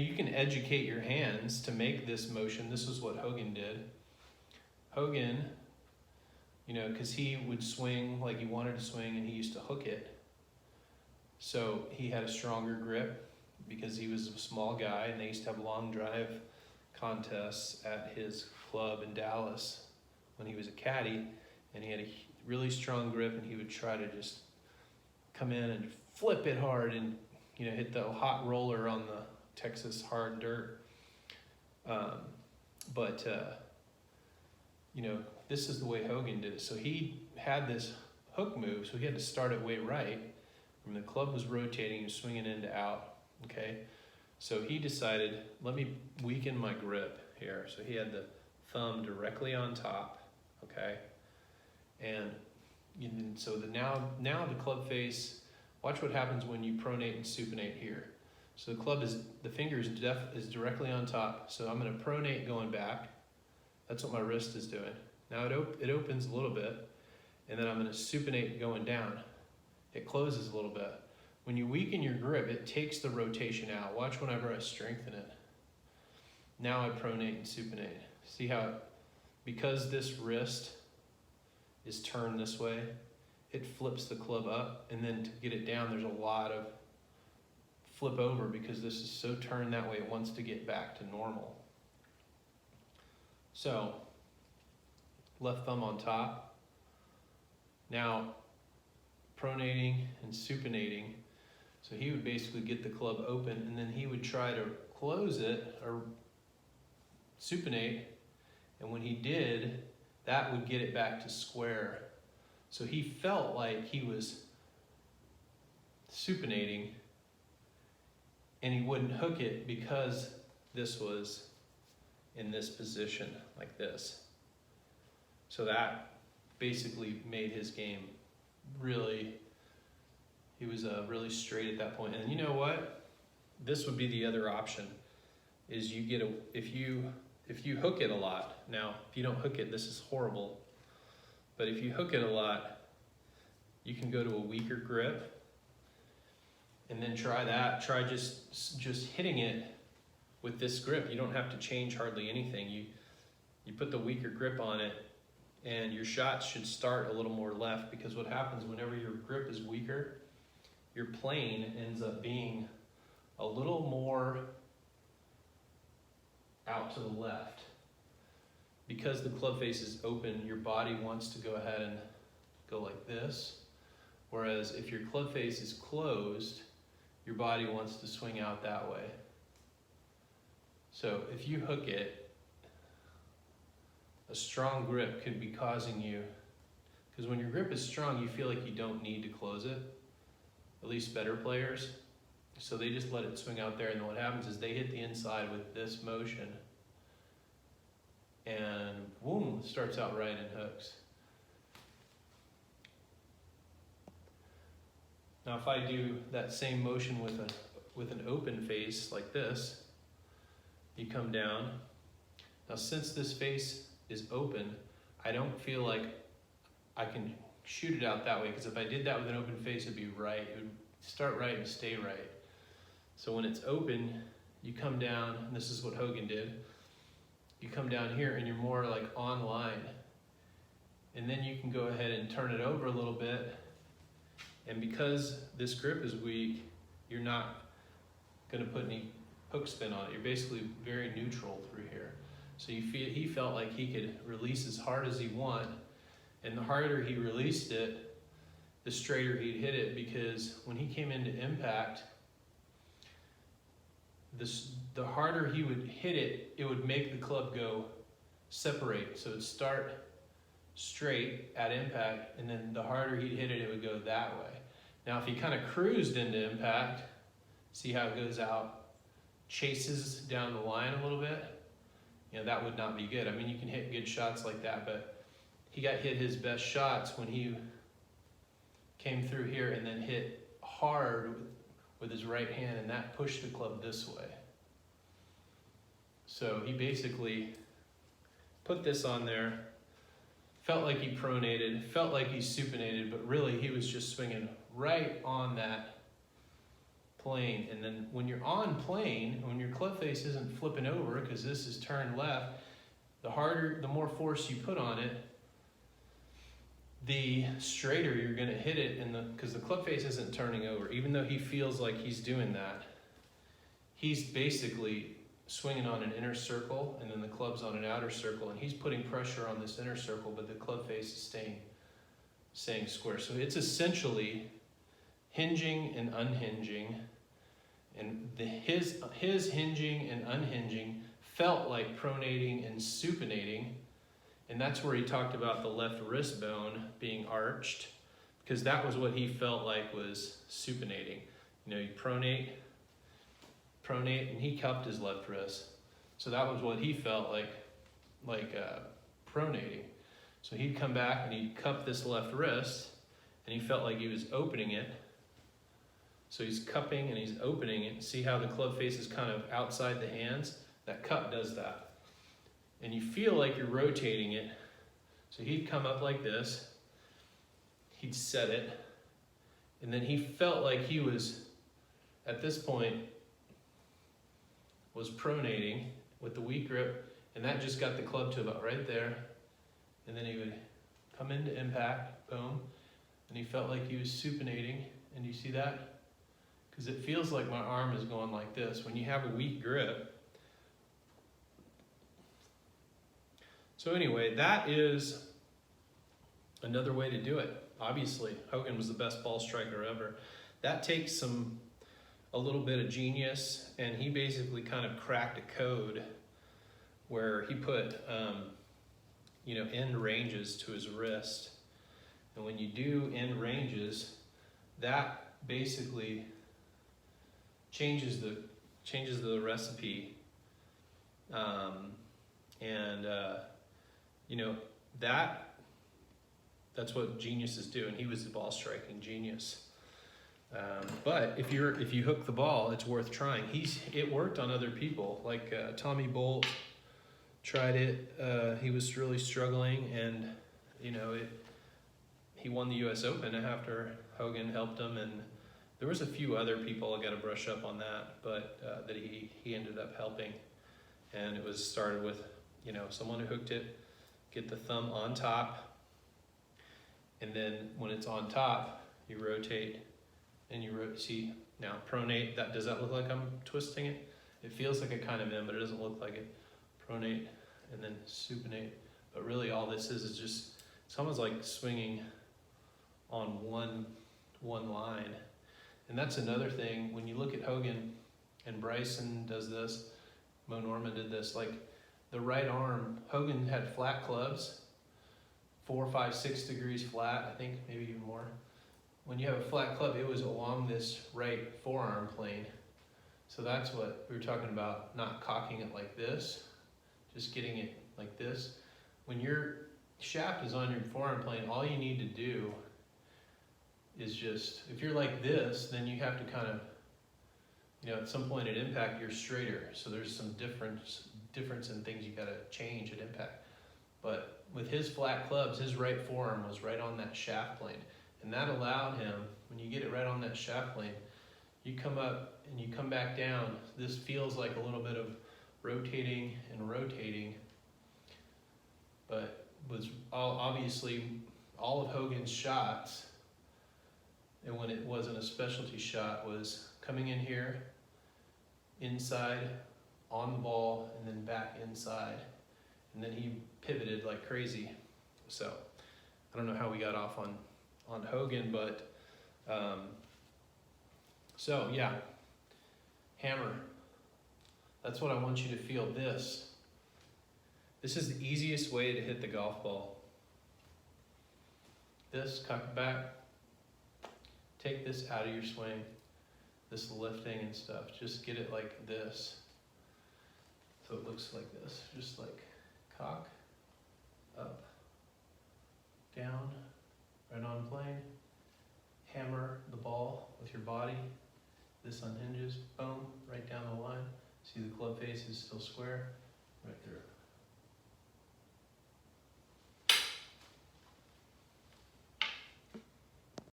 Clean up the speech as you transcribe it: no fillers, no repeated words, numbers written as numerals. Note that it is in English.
You can educate your hands to make this motion. This is what Hogan did. Hogan, you know, because he would swing like he wanted to swing and he used to hook it. So he had a stronger grip because he was a small guy, and they used to have long drive contests at his club in Dallas when he was a caddy, and he had a really strong grip, and he would try to just come in and flip it hard and, you know, hit the hot roller on the Texas hard dirt. You know, this is the way Hogan did it. So he had this hook move, so he had to start it way right. When the club was rotating, he was swinging in to out, okay? So he decided, let me weaken my grip here. So he had the thumb directly on top, okay? And so now the club face, watch what happens when you pronate and supinate here. So the finger is directly on top. So I'm gonna pronate going back. That's what my wrist is doing. Now it opens a little bit, and then I'm gonna supinate going down. It closes a little bit. When you weaken your grip, it takes the rotation out. Watch whenever I strengthen it. Now I pronate and supinate. See how, because this wrist is turned this way, it flips the club up, and then to get it down, there's a lot of flip over because this is so turned that way, it wants to get back to normal. So, left thumb on top. Now, pronating and supinating. So he would basically get the club open, and then he would try to close it or supinate, and when he did, that would get it back to square. So he felt like he was supinating, and he wouldn't hook it because this was in this position like this. So that basically made his game really, he was really straight at that point. And you know what? This would be the other option, is you get if you hook it a lot. Now, if you don't hook it, this is horrible. But if you hook it a lot, you can go to a weaker grip, and then try that. Try just hitting it with this grip. You don't have to change hardly anything. You put the weaker grip on it, and your shots should start a little more left, because what happens whenever your grip is weaker, your plane ends up being a little more out to the left. Because the club face is open, your body wants to go ahead and go like this. Whereas if your club face is closed, your body wants to swing out that way. So if you hook it, a strong grip could be causing you, because when your grip is strong, you feel like you don't need to close it, at least better players. So they just let it swing out there, and then what happens is they hit the inside with this motion, and boom, starts out right and hooks. Now if I do that same motion with an open face like this, you come down. Now since this face is open, I don't feel like I can shoot it out that way, because if I did that with an open face, it'd be right. It would start right and stay right. So when it's open, you come down, and this is what Hogan did. You come down here and you're more like on line. And then you can go ahead and turn it over a little bit. And because this grip is weak, you're not gonna put any hook spin on it. You're basically very neutral through here. So he felt like he could release as hard as he wanted, and the harder he released it, the straighter he'd hit it, because when he came into impact, the harder he would hit it, it would make the club go separate. So it'd start straight at impact, and then the harder he'd hit it, it would go that way. Now if he kind of cruised into impact, see how it goes out, chases down the line a little bit, you know, that would not be good. I mean, you can hit good shots like that, but he got hit his best shots when he came through here and then hit hard with his right hand, and that pushed the club this way. So he basically put this on there, felt like he pronated, felt like he supinated, but really he was just swinging right on that plane. And then when you're on plane, when your club face isn't flipping over, because this is turned left, the more force you put on it, the straighter you're going to hit it, because the club face isn't turning over. Even though he feels like he's doing that, he's basically swinging on an inner circle, and then the club's on an outer circle, and he's putting pressure on this inner circle, but the club face is staying square. So it's essentially hinging and unhinging, and his hinging and unhinging felt like pronating and supinating, and that's where he talked about the left wrist bone being arched, because that was what he felt like was supinating. You know, you pronate, and he cupped his left wrist, so that was what he felt like pronating. So he'd come back and he'd cup this left wrist, and he felt like he was opening it. So he's cupping and he's opening it. See how the club face is kind of outside the hands? That cup does that. And you feel like you're rotating it. So he'd come up like this, he'd set it, and then he felt like he was, at this point, was pronating with the weak grip, and that just got the club to about right there. And then he would come into impact, boom, and he felt like he was supinating. And you see that? Because it feels like my arm is going like this when you have a weak grip. So anyway, that is another way to do it. Obviously, Hogan was the best ball striker ever. That takes a little bit of genius, and he basically kind of cracked a code where he put end ranges to his wrist. And when you do end ranges, that basically changes the recipe. That's what geniuses do, and he was the ball striking genius. But if you hook the ball, it's worth trying. It worked on other people, like Tommy Bolt tried it. He was really struggling, and he won the U.S. Open after Hogan helped him, and there was a few other people I got to brush up on that, but that he ended up helping, and it was started with someone who hooked it, get the thumb on top, and then when it's on top, you rotate, and see now pronate. Does that look like I'm twisting it? It feels like a kind of M, but it doesn't look like it. Pronate and then supinate, but really all this is just it's almost like swinging on one line. And that's another thing when you look at Hogan, and Bryson does this, Mo Norman did this, like the right arm, Hogan had flat clubs, 4, 5, 6 degrees flat, I think maybe even more. When you have a flat club, it was along this right forearm plane. So that's what we were talking about, not cocking it like this, just getting it like this. When your shaft is on your forearm plane, all you need to do is just, if you're like this, then you have to kind of, at some point at impact, you're straighter. So there's some difference in things you gotta change at impact. But with his flat clubs, his right forearm was right on that shaft plane. And that allowed him, when you get it right on that shaft plane, you come up and you come back down. This feels like a little bit of rotating and rotating, but was obviously all of Hogan's shots, and when it wasn't a specialty shot, was coming in here, inside, on the ball, and then back inside. And then he pivoted like crazy. So I don't know how we got off on Hogan, but so yeah, hammer. That's what I want you to feel. This is the easiest way to hit the golf ball. This, cock it back, take this out of your swing, this lifting and stuff, just get it like this. So it looks like this, just like cock, up, down, right on plane, hammer the ball with your body, this unhinges, boom, right down the line. See the club face is still square, right there.